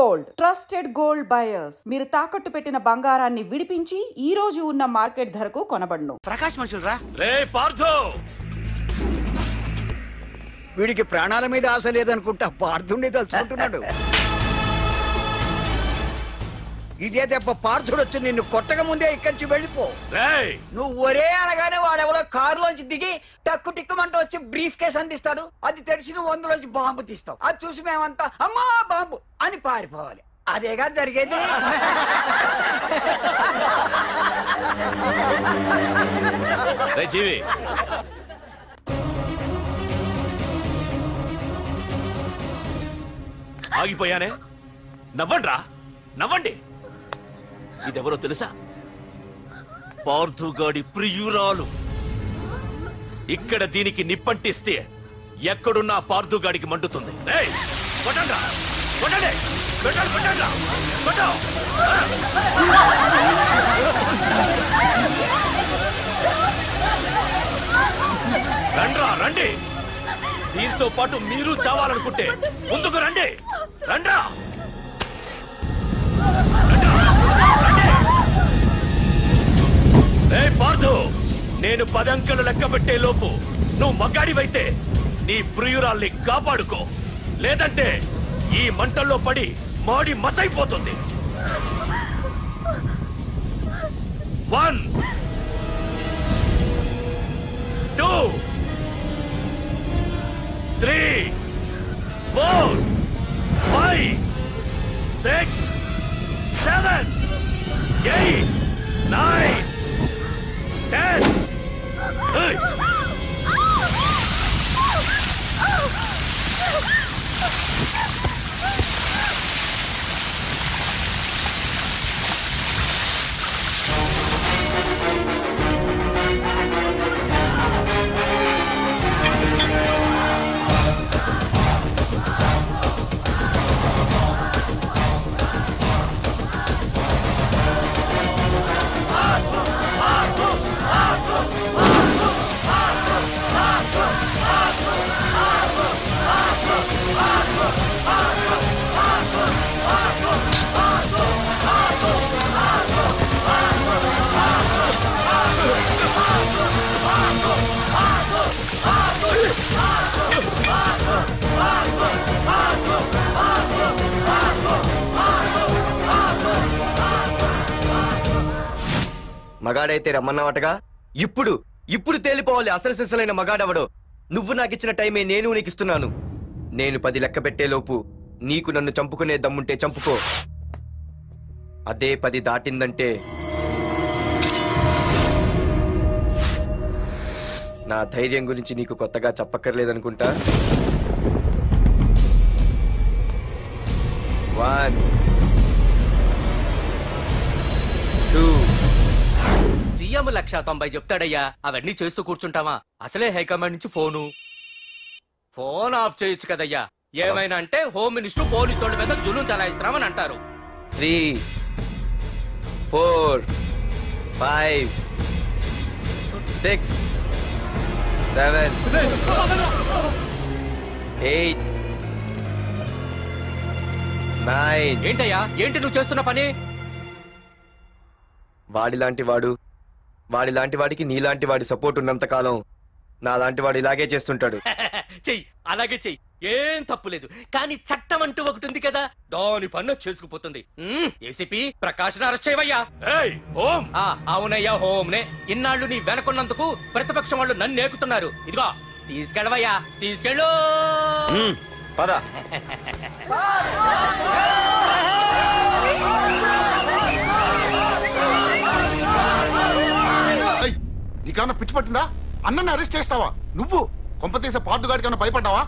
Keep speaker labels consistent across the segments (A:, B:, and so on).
A: Gold, trusted gold buyers. మీరు తాకట్టు పెట్టిన బంగారాన్ని విడిపించి ఈ రోజు ఉన్న మార్కెట్ ధరకు కొనబడును.
B: ప్రకాష్ మనుషులరా
C: రే పార్థు,
B: వీడికి ప్రాణాల మీద ఆశ లేదనుకుంటా పార్థుడిని తలుచుకుంటున్నాడు. ఇదే దెబ్బ పార్థుడు వచ్చి నిన్ను కొట్టక ముందే ఇక్కడి నుంచి వెళ్ళిపో.
D: నువ్వు ఒరే అనగానే వాడెవడో కారులోంచి దిగి టక్కు టిక్కుమంటూ వచ్చి బ్రీఫ్ కేసు అందిస్తాడు. అది తెరిచి నువ్వు అందులోంచి బాంబు తీస్తావు. అది చూసి మేమంతా అమ్మా బాంబు అని పారిపోవాలి. అదేగా జరిగేది.
C: జీవి ఆగిపోయానే, నవ్వండ్రా నవ్వండి. ఇదెవరో తెలుసా? పార్థుగాడి ప్రియురాలు. ఇక్కడ దీనికి నిప్పంటిస్తే ఎక్కడున్నా పార్థుగాడికి మండుతుంది. కొట్టండ్రా, కొట్టండి, కొట్టండి, కొట్టండ్రా, కొట్టు. రండ్రా రండి, దీంతో పాటు మీరు చావాలనుకుంటే ముందుకు రండి. రండ్రా, పార్థు, నేను 10 అంకెలు లెక్క పెట్టే లోపు నువ్వు మగాడివైతే నీ ప్రియురాల్ని కాపాడుకో, లేదంటే ఈ మంటల్లో పడి మాడి మసైపోతుంది. 1 2 3 4 5 6 7 8 9 10. Hey!
E: మగాడైతే రమ్మన్నావటగా. ఇప్పుడు తేలిపోవాలి అసలు సిసలైన మగాడవడో. నువ్వు నాకిచ్చిన టైమే నేను నీకు ఇస్తున్నాను. నేను 10 లెక్క పెట్టేలోపు నీకు నన్ను చంపుకునే దమ్ముంటే చంపుకో. అదే 10 దాటిందంటే నా ధైర్యం గురించి నీకు కొత్తగా చెప్పక్కర్లేదనుకుంటా. 1 2
F: సీఎం 190 చెప్తాడయ్యా, అవన్నీ చేస్తూ కూర్చుంటావా? అసలే హైకమాండ్ నుంచి ఫోన్ ఆఫ్ చేయొచ్చు కదయ్యా. ఏమైనా అంటే హోమ్ మినిస్టర్ పోలీసు వాళ్ళ మీద జులుం చలాయిస్తున్నామని అంటారు.
E: 3 4 5 6 7 8 9.
F: ఏంటయ్యా, ఏంటి నువ్వు చేస్తున్న పని?
E: వాడిలాంటి వాడికి నీలాంటి వాడి సపోర్ట్ ఉన్నంత కాలం నాలాంటి వాడు ఇలాగే చేస్తుంటాడు.
F: చెయ్యి, అలాగే చెయ్యి, ఏం తప్పులేదు. కానీ చట్టం అంటూ ఒకటి ఉంది కదా, దాని పన్ను చేసుకుపోతుంది. ఏసీపీ ప్రకాష్ అరెస్ట్ చేయవయ్యా. అవునయ్యా, హోమ్నే. ఇన్నాళ్ళు నీ వెనకున్నందుకు ప్రతిపక్షం వాళ్ళు నన్ను నేకుతున్నారు. ఇదిగో తీసుకెళ్ళవయ్యా, తీసుకెళ్ళు.
E: పద.
G: నీకన్నా పిచ్చి పట్టిందా? అన్నని అరెస్ట్ చేస్తావా నువ్వు? కొంపతీసే పార్దుగాడికన్నా భయపడ్డావా?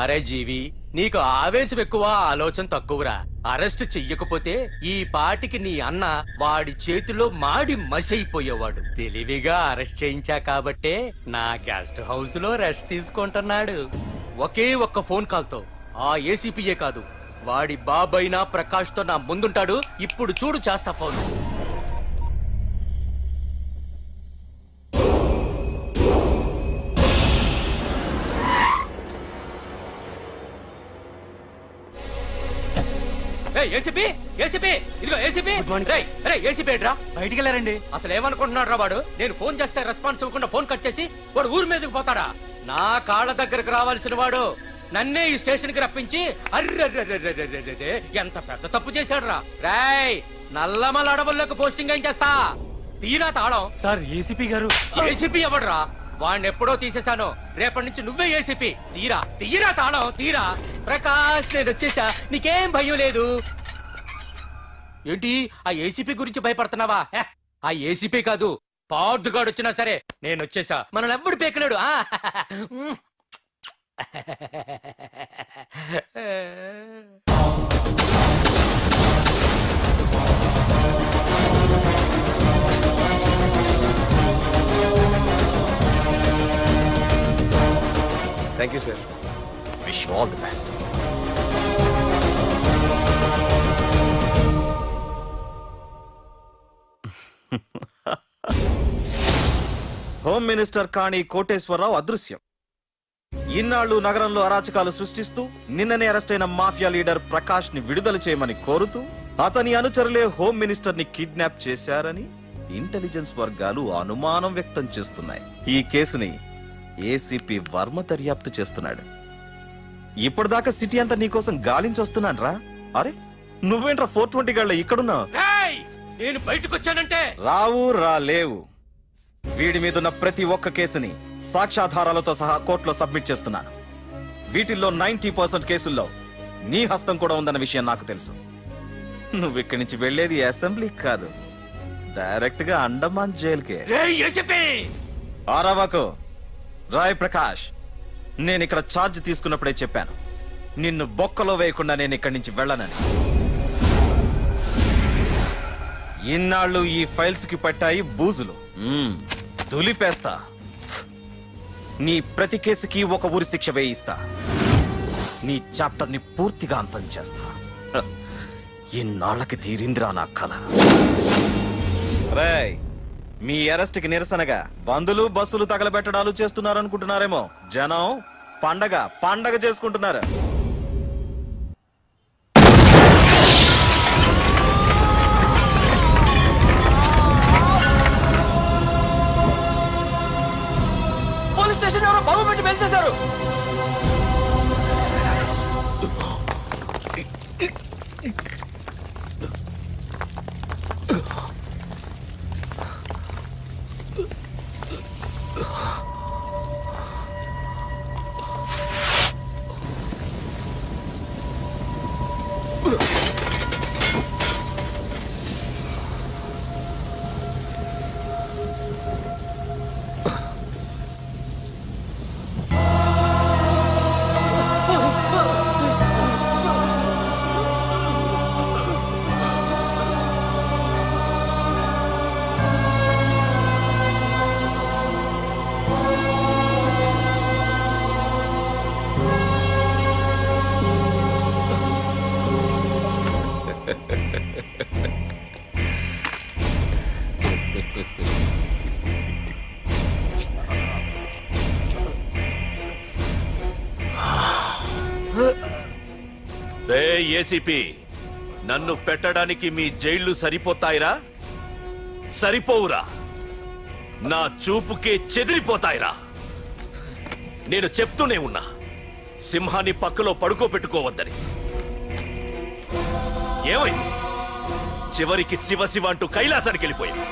F: అరే జీవి, నీకు ఆవేశం ఎక్కువ, ఆలోచన తక్కువరా. అరెస్ట్ చెయ్యకపోతే ఈ పాటికి నీ అన్న వాడి చేతిలో మాడి మసైపోయేవాడు. తెలివిగా అరెస్ట్ చేయించా కాబట్టే నా గెస్ట్ హౌస్ లో రెస్ట్ తీసుకుంటున్నాడు. ఒకే ఒక్క ఫోన్ కాల్ తో ఆ ఏసీపీయే కాదు, వాడి బాబైనా ప్రకాష్ తో నా ముందుంటాడు. ఇప్పుడు చూడు చేస్తా ఫోన్. ఏసీపీ ఏసీపీ ఇదిగో ఏసీపీ ఏసీపీ ఏంట్రా
H: బయటికి వెళ్ళారండి.
F: అసలు ఏమనుకుంటున్నాడు రా వాడు? నేను ఫోన్ చేస్తే రెస్పాన్స్ ఇవ్వకుండా ఫోన్ కట్ చేసి వాడు ఊరి మీదకి పోతాడా? నా కాళ్ళ దగ్గరకు రావాల్సిన వాడు నన్నే ఈ స్టేషన్ కి రప్పించి అర్రె ఎంత పెద్ద తప్పు చేశాడు రా. రాయ్ నల్లమల అడవుల్లోకి పోస్టింగ్ ఏం చేస్తా? తీరా తాళం.
H: సార్ ఏసీపీ గారు.
F: ఏసీపీ ఎవడ్రా? వాడిని ఎప్పుడో తీసేశాను. రేపటి నుంచి నువ్వే ఏసీపీ. తీరా తీరా తాళం తీరా. ప్రకాష్ నేను వచ్చేసా, నీకేం భయం లేదు. ఏంటి ఆ ఏసీపీ గురించి భయపడుతున్నావా? ఆ ఏసీపీ కాదు, పార్దుగాడు వచ్చినా సరే నేను వచ్చేసా. మనల్ని ఎవ్వడు పేకలేడు.
E: Thank you sir.
C: Wish all the best.
I: Home minister Kani Koteswararao అదృశ్యం. ఇన్నాళ్లు నగరంలో అరాచకాలు సృష్టిస్తూ నిన్ననే అరెస్ట్ అయిన మాఫియా లీడర్ ప్రకాష్ ని విడుదల చేయమని కోరుతూ అతని అనుచరులే హోమ్ మినిస్టర్ ని కిడ్నాప్ చేశారని ఇంటెలిజెన్స్ వర్గాలు అనుమానం వ్యక్తం చేస్తున్నాయి. ఈ కేసుని ఏసీపీ వర్మ దర్యాప్తు చేస్తున్నాడు. ఇప్పటిదాకా సిటీ అంతా నీకోసం గాలించొస్తున్నాను రా. అరే నువ్వేంట్రా 420 గళ్ళ ఇక్కడున్నావు?
F: నేను బయటకు వచ్చానంటే
I: రావు రాలేవు. వీడి మీదున్న ప్రతి ఒక్క కేసుని సాక్ష్యాధారాలతో సహా కోర్టులో సబ్మిట్ చేస్తున్నాను. వీటిల్లో 90% కేసుల్లో నీ హస్తం కూడా ఉందన్న విషయం నాకు తెలుసు. నువ్వు ఇక్కడి నుంచి వెళ్లేది అసెంబ్లీకి కాదు, డైరెక్ట్ గా అండమాన్ జైలుకే. ఆరావాకు రాయ్ ప్రకాష్, నేను ఇక్కడ ఛార్జ్ తీసుకున్నప్పుడే చెప్పాను, నిన్ను బొక్కలో వేయకుండా నేను ఇక్కడి నుంచి వెళ్ళనని. ఇన్నాళ్ళు ఈ ఫైల్స్ కి పట్టాయి బూజులు. దులిపేస్తా. నీ ప్రతి కేసుకి ఒక ఊరి శిక్ష వేయిస్తా. నీ చాప్టర్ ని పూర్తిగా అంతం చేస్తా. ఇన్నాళ్ళకి తీరిందిరా నా కళ. రేయ్, మీ అరెస్ట్ కి నిరసనగా బందులు బస్సులు తగలబెట్టడాలు చేస్తున్నారనుకుంటున్నారేమో. జనం పండగ చేసుకుంటున్నారు.
F: పోలీస్ స్టేషన్ ఎవరో బాబు పెట్టి పెంచేశారు.
C: ఏసీపీ, నన్ను పెట్టడానికి మీ జైళ్లు సరిపోతాయిరా? సరిపోవురా. నా చూపుకే చెదిరిపోతాయిరా. నేను చెప్తూనే ఉన్నా, సింహాన్ని పక్కలో పడుకోబెట్టుకోవద్దని. ఏమైంది? చివరికి శివ శివ అంటూ కైలాసానికి వెళ్ళిపోయింది.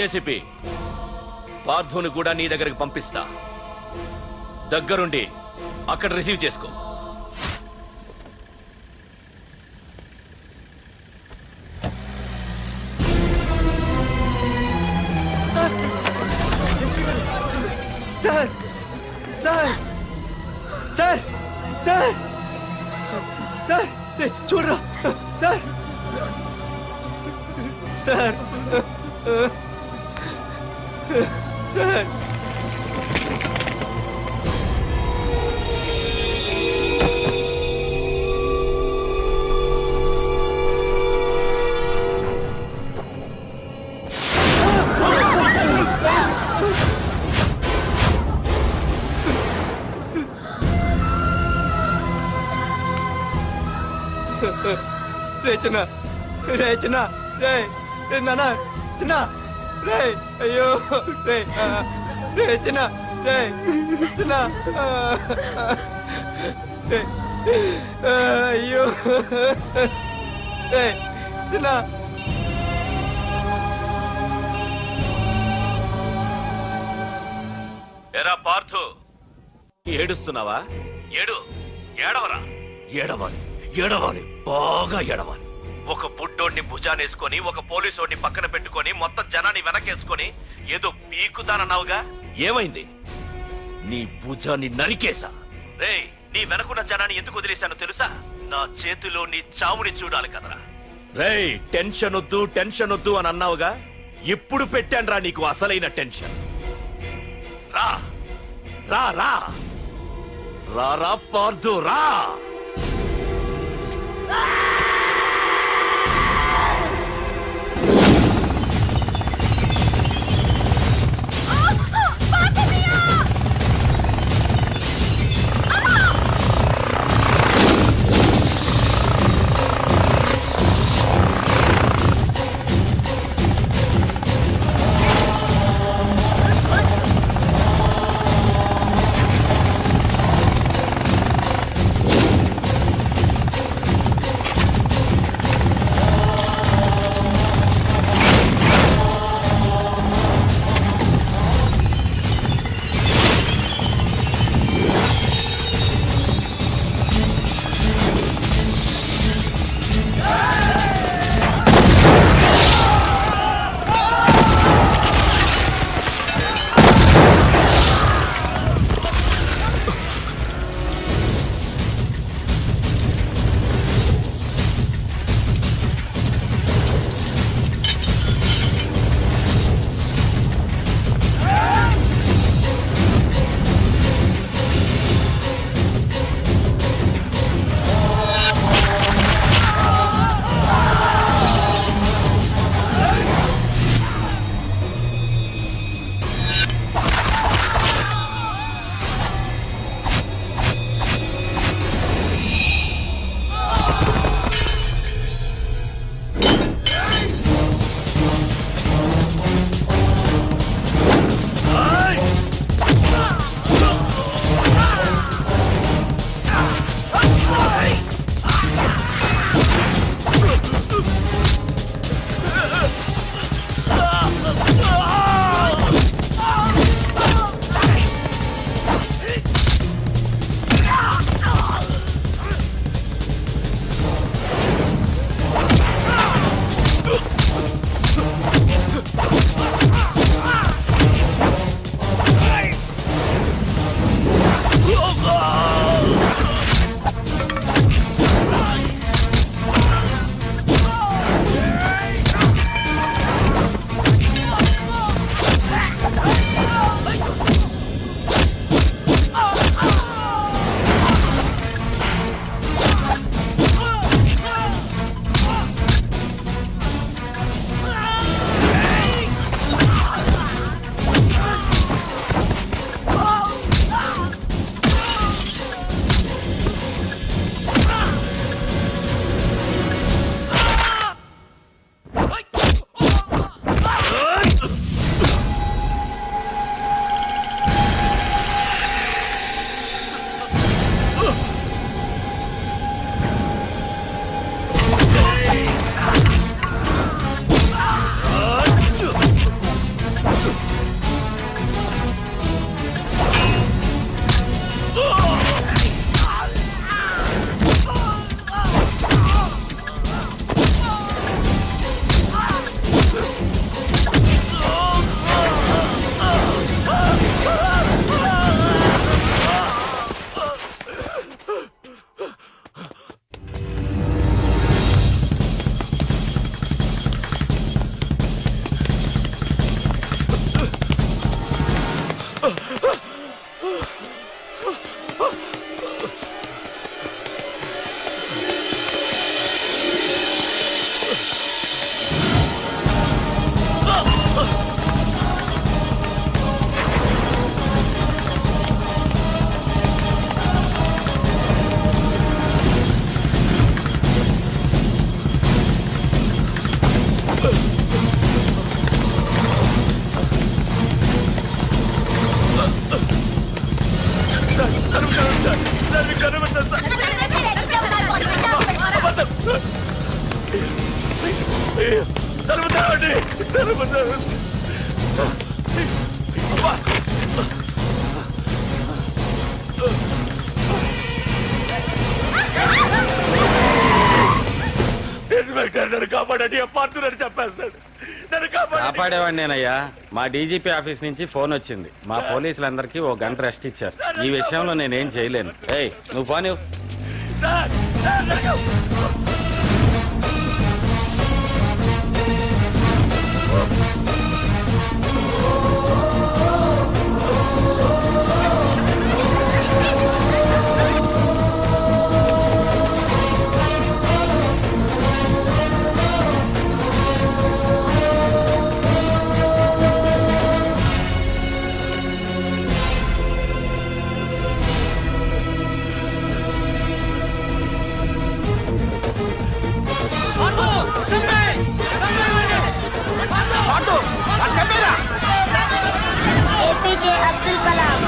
C: ఏసీపీ, పార్థుని కూడా నీ దగ్గరికి పంపిస్తా. దగ్గరుండి అక్కడ రిసీవ్ చేసుకో.
E: Sir sir sir sir sir చూడరా సార్ సార్ సార్ రే చిన్న రే చిన్న రే నాన్న చిన్న రే అయ్యో రే రే చిన్న రే చిన్న రే అయ్యో రే చిన్న
C: ఎరా పార్థు, ఏడుస్తున్నావా? ఏడవరా, ఏడవాలి, ఏడవాలి, బాగా ఏడవాలి. ఒక బుడ్డోడిని భుజానేసుకొని ఒక పోలీసోడిని పక్కన పెట్టుకొని మొత్తం జనాన్ని వెనకేసుకొని ఏదో పీకుతానన్నావుగా, ఏమైంది? నీ భుజాన్ని నరికేశా. రేయ్, నీ వెనకున్న జనాన్ని ఎందుకు వదిలేశానో తెలుసా? నా చేతిలో నీ చావుని చూడాలి కదరా. రేయ్, టెన్షన్ వద్దు టెన్షన్ వద్దు అని అన్నావుగా, ఇప్పుడు పెట్టానురా నీకు అసలైన టెన్షన్. రా రా రా రా రా పార్థు రా. నన్ను కనుమర్చారు సార్. తరుముతామండి, తరుముతారు. ఇన్స్పెక్టర్ నన్ను కాపాడండి, పార్థునని చెప్పేస్తాడు. నన్ను
H: కాపాడేవాడిని నేనయ్యా. మా డీజీపీ ఆఫీస్ నుంచి ఫోన్ వచ్చింది. మా పోలీసులందరికీ 1 గంట రెస్ట్ ఇచ్చారు. ఈ విషయంలో నేనేం చేయలేను. ఏయ్, నువ్వు పోనీ.
J: APJ Abdul Kalam.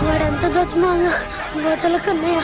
J: వాడంత బ్రతిమాల వదలకన్నయ్య.